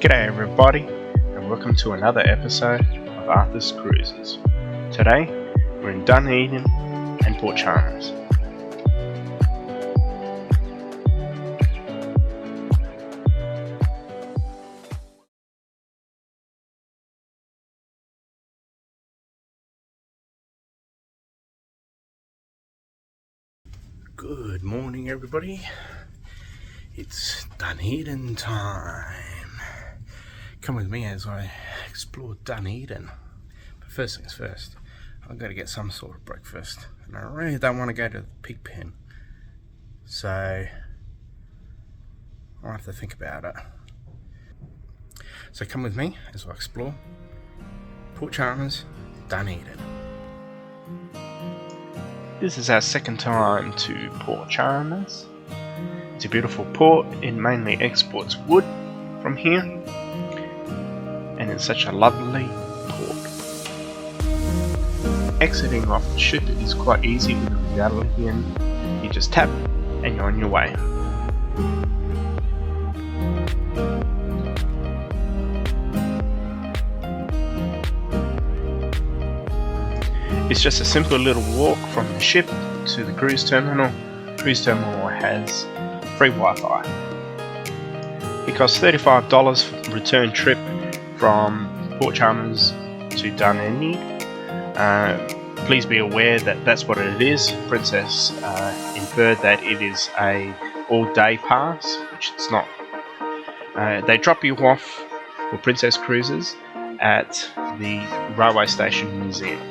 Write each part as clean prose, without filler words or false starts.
G'day everybody, and welcome to another episode of Arthur's Cruises. Today, we're in Dunedin and Port Chalmers. Good morning everybody, it's Dunedin time. Come with me as I explore Dunedin. But first things first, I've got to get some sort of breakfast, and I really don't want to go to the pig pen, so I'll have to think about it. So come with me as I explore Port Chalmers, Dunedin. This is our second time to Port Chalmers. It's a beautiful port. It mainly exports wood from here, and it's such a lovely port. Exiting off the ship is quite easy with the medallion. You just tap and you're on your way. It's just a simple little walk from the ship to the cruise terminal. The cruise terminal has free Wi-Fi. It costs $35 for the return trip from Port Chalmers to Dunedin. Please be aware that that's what it is. Princess inferred that it is a all-day pass, which it's not. They drop you off for Princess Cruises at the Railway Station Museum.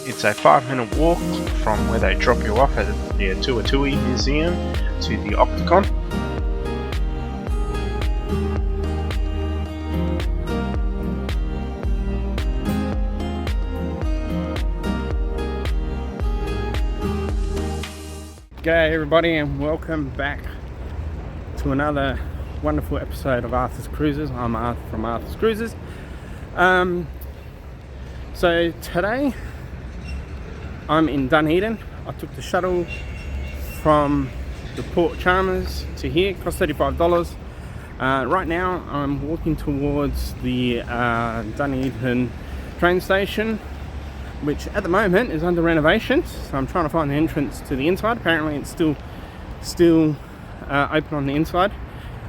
It's a 5-minute walk from where they drop you off at the Tuatui Museum to the Octagon. G'day everybody, and welcome back to another wonderful episode of Arthur's Cruises. I'm Arthur from Arthur's Cruises. So today I'm in Dunedin. I took the shuttle from the Port Chalmers to here. It cost $35. Right now I'm walking towards the Dunedin train station, which at the moment is under renovations. So I'm trying to find the entrance to the inside. Apparently it's still open on the inside.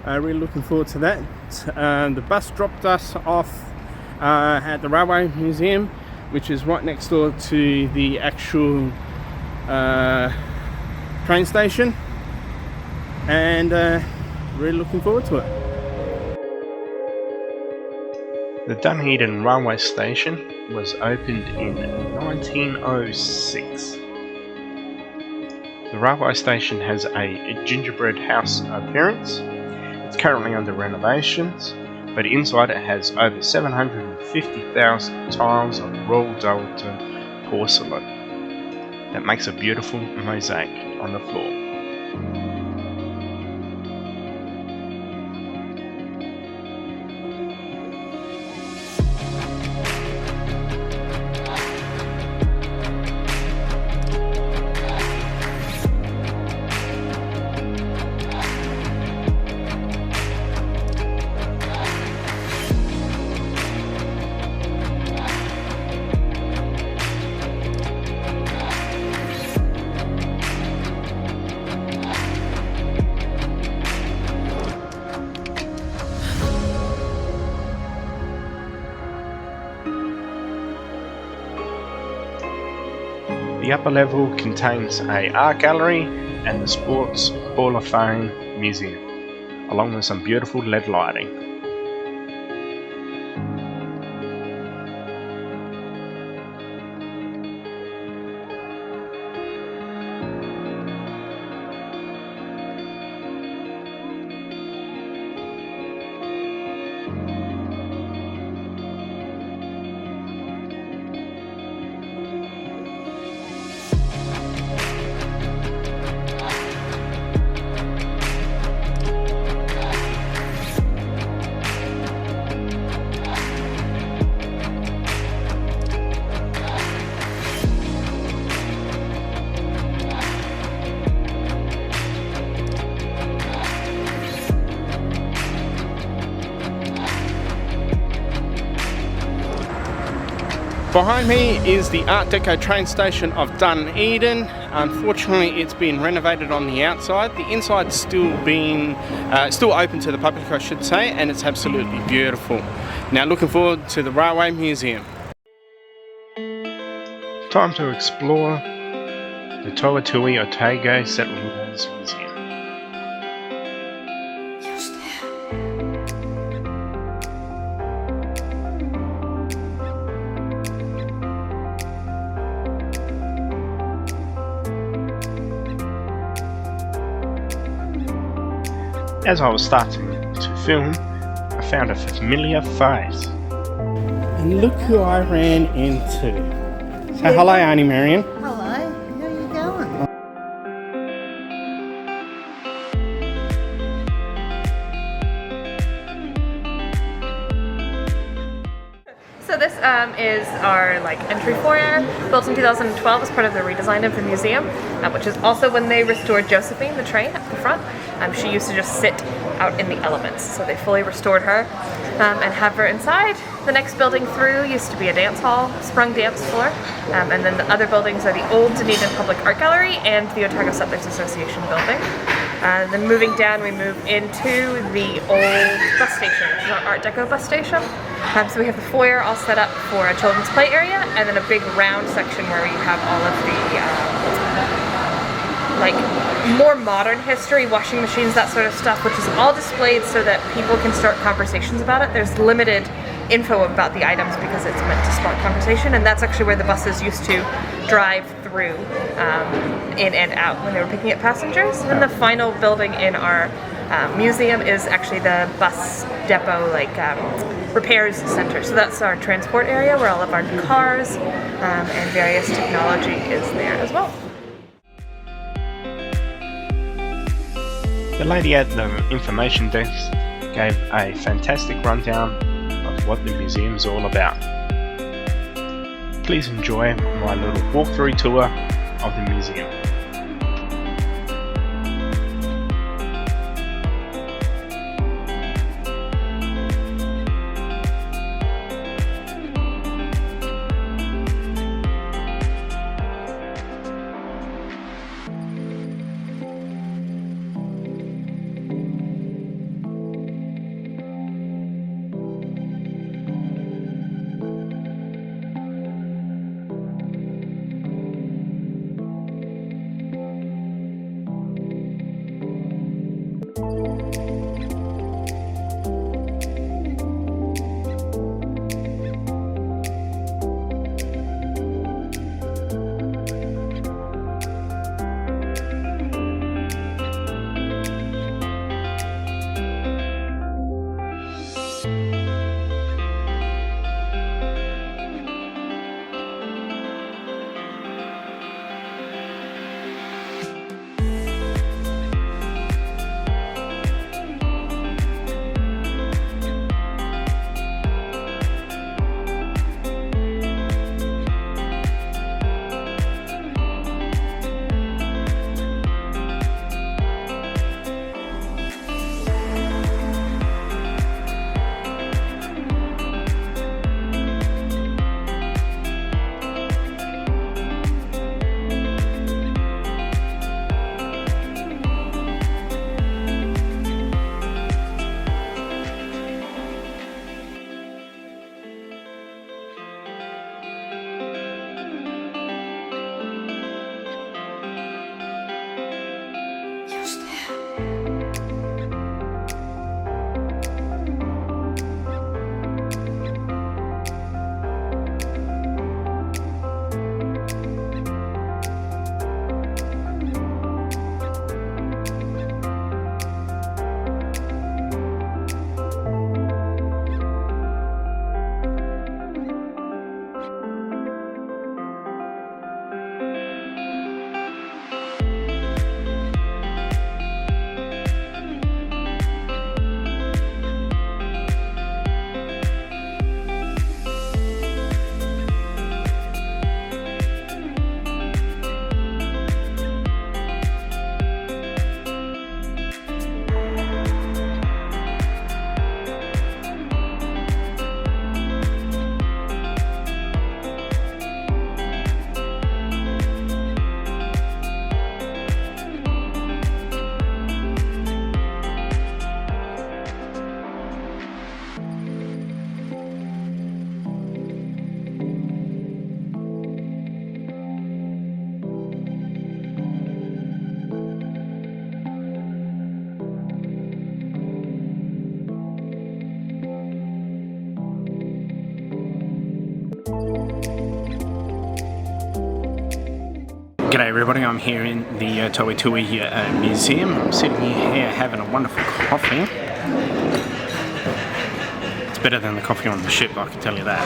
Really looking forward to that. The bus dropped us off at the Railway Museum, which is right next door to the actual train station, and really looking forward to it. The Dunedin Railway Station was opened in 1906. The railway station has a gingerbread house appearance. It's currently under renovations, but inside it has over 750,000 tiles of Royal Lyttelton porcelain that makes a beautiful mosaic on the floor. The upper level contains an art gallery and the Sports Hall of Fame Museum, along with some beautiful LED lighting. Behind me is the Art Deco train station of Dunedin. Unfortunately, it's been renovated on the outside. The inside's still open to the public, I should say, and it's absolutely beautiful. Now, looking forward to the Railway Museum. Time to explore the Tuatui Otago Settlers Museum. As I was starting to film, I found a familiar face. And look who I ran into. Say hello, Auntie Marion. Hello, how are you going? So this is our entry foyer, built in 2012 as part of the redesign of the museum, which is also when they restored Josephine, the train up the front. She used to just sit out in the elements, so they fully restored her and have her inside. The next building through used to be a dance hall, sprung dance floor, and then the other buildings are the old Dunedin Public Art Gallery and the Otago Settlers Association building. Then moving down, we move into the old bus station, which is our Art Deco bus station. So we have the foyer all set up for a children's play area, and then a big round section where we have all of the more modern history, washing machines, that sort of stuff, which is all displayed so that people can start conversations about it. There's limited info about the items because it's meant to spark conversation, and that's actually where the buses used to drive through in and out when they were picking up passengers. And then the final building in our museum is actually the bus depot repairs center. So that's our transport area where all of our cars and various technology is there as well. The lady at the information desk gave a fantastic rundown of what the museum is all about. Please enjoy my little walkthrough tour of the museum. G'day everybody, I'm here in the Tuatui Museum. I'm sitting here having a wonderful coffee. It's better than the coffee on the ship, I can tell you that.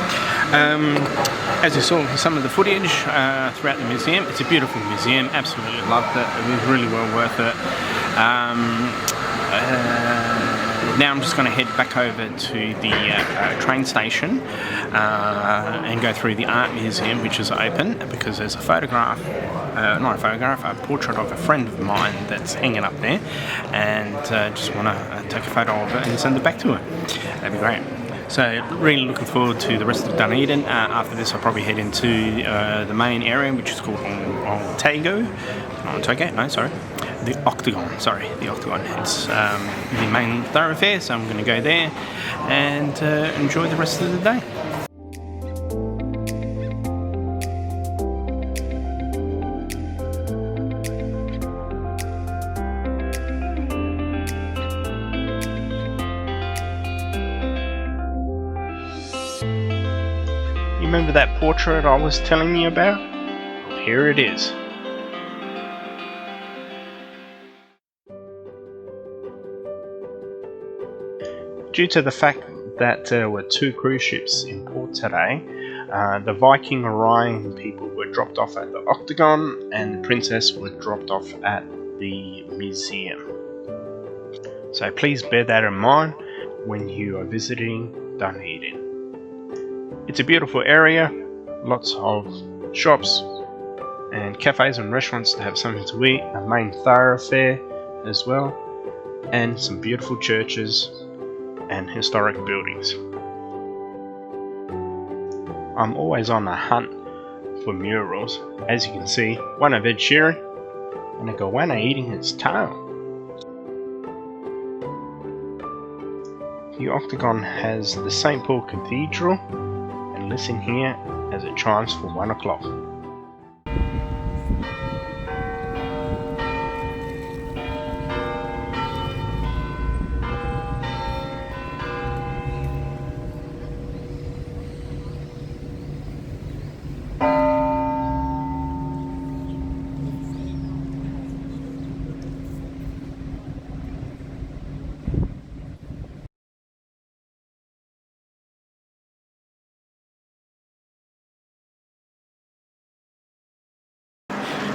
As you saw some of the footage throughout the museum, it's a beautiful museum, absolutely loved it. It was really well worth it. Now I'm just going to head back over to the train station and go through the art museum, which is open, because there's a photograph, not a photograph, a portrait of a friend of mine that's hanging up there, and just want to take a photo of it and send it back to her. That'd be great. So really looking forward to the rest of Dunedin. After this I'll probably head into the main area, which is called Otago. The Octagon, the Octagon. It's the main thoroughfare, so I'm going to go there and enjoy the rest of the day. You remember that portrait I was telling you about? Well, here it is. Due to the fact that there were 2 cruise ships in port today, the Viking Orion people were dropped off at the Octagon and the Princess were dropped off at the museum. So please bear that in mind when you are visiting Dunedin. It's a beautiful area, lots of shops and cafes and restaurants to have something to eat, a main thoroughfare as well, and some beautiful churches and historic buildings. I'm always on the hunt for murals. As you can see, one of Ed Sheeran and a goanna eating its tail. The Octagon has the St. Paul Cathedral, and listen here as it chimes for 1 o'clock.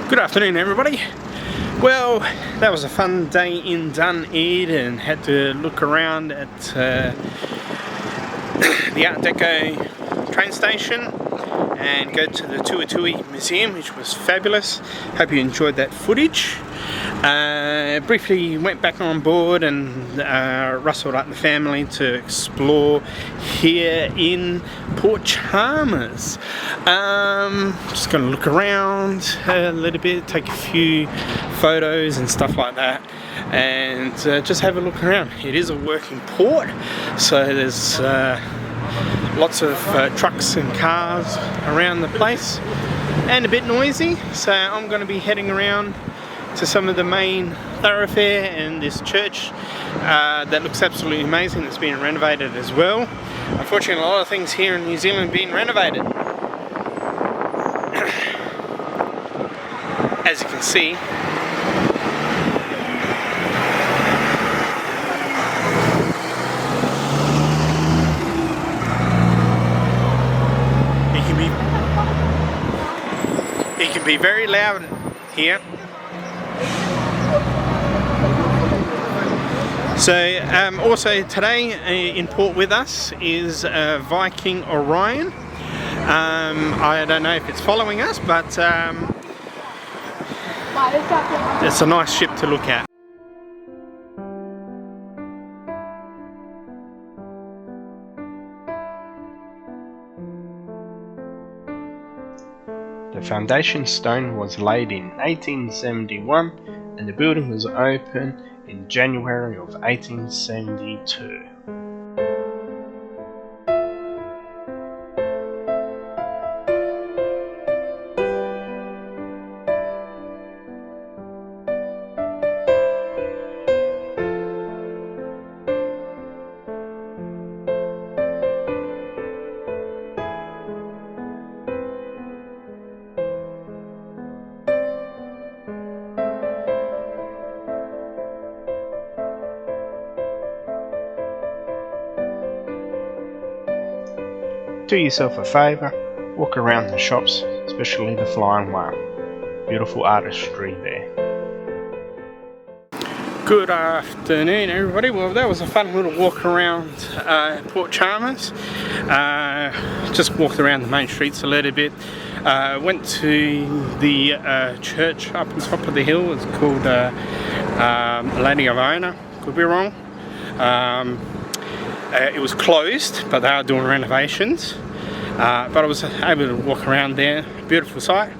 Good afternoon everybody. Well, that was a fun day in Dunedin. Had to look around at the Art Deco train station and go to the Tuatui Museum, which was fabulous. Hope you enjoyed that footage. Briefly went back on board and rustled up the family to explore here in Port Chalmers. Just going to look around a little bit, take a few photos and stuff like that, and just have a look around. It is a working port, so there's lots of trucks and cars around the place and a bit noisy, so I'm going to be heading around to some of the main thoroughfare and this church that looks absolutely amazing. It's been renovated as well. Unfortunately, a lot of things here in New Zealand have been renovated. As you can see, it can be very loud here. So also today in port with us is Viking Orion. I don't know if it's following us, but it's a nice ship to look at. The foundation stone was laid in 1871 and the building was opened in January of 1872. do yourself a favour, walk around the shops, especially the Flying Whale. Beautiful artistry there. Good afternoon, everybody. Well, that was a fun little walk around Port Chalmers. Just walked around the main streets a little bit. Went to the church up on top of the hill. It's called Lady of Iona. Could be wrong. It was closed, but they are doing renovations. But I was able to walk around there. Beautiful sight.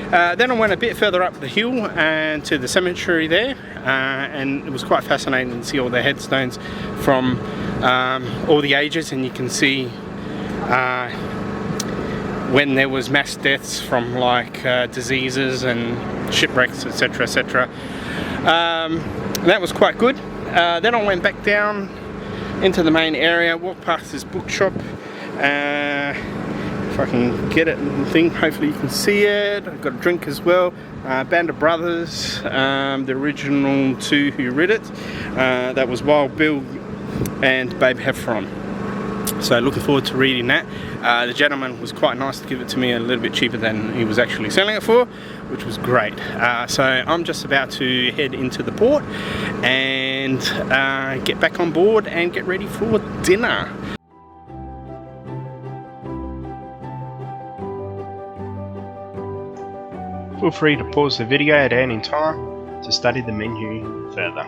Then I went a bit further up the hill and to the cemetery there, and it was quite fascinating to see all the headstones from all the ages, and you can see when there was mass deaths from like diseases and shipwrecks, etc, etc. That was quite good. Then I went back down into the main area, walked past this bookshop. If I can get it and think, hopefully you can see it. I've got a drink as well. Band of Brothers, the original two who read it. That was Wild Bill and Babe Heffron. So looking forward to reading that. The gentleman was quite nice to give it to me a little bit cheaper than he was actually selling it for, which was great. So I'm just about to head into the port and get back on board and get ready for dinner. Feel free to pause the video at any time to study the menu further.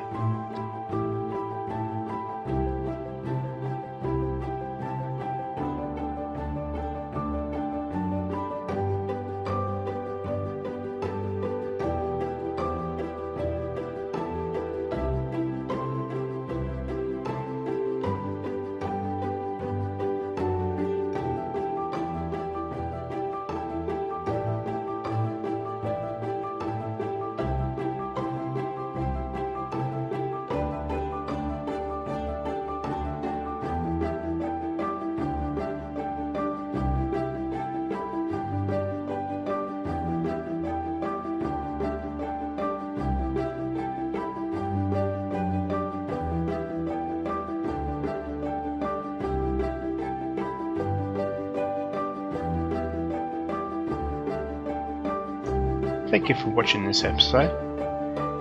Thank you for watching this episode.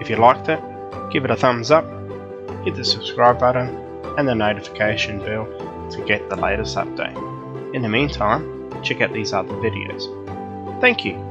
If you liked it, give it a thumbs up, hit the subscribe button and the notification bell to get the latest update. In the meantime, check out these other videos. Thank you.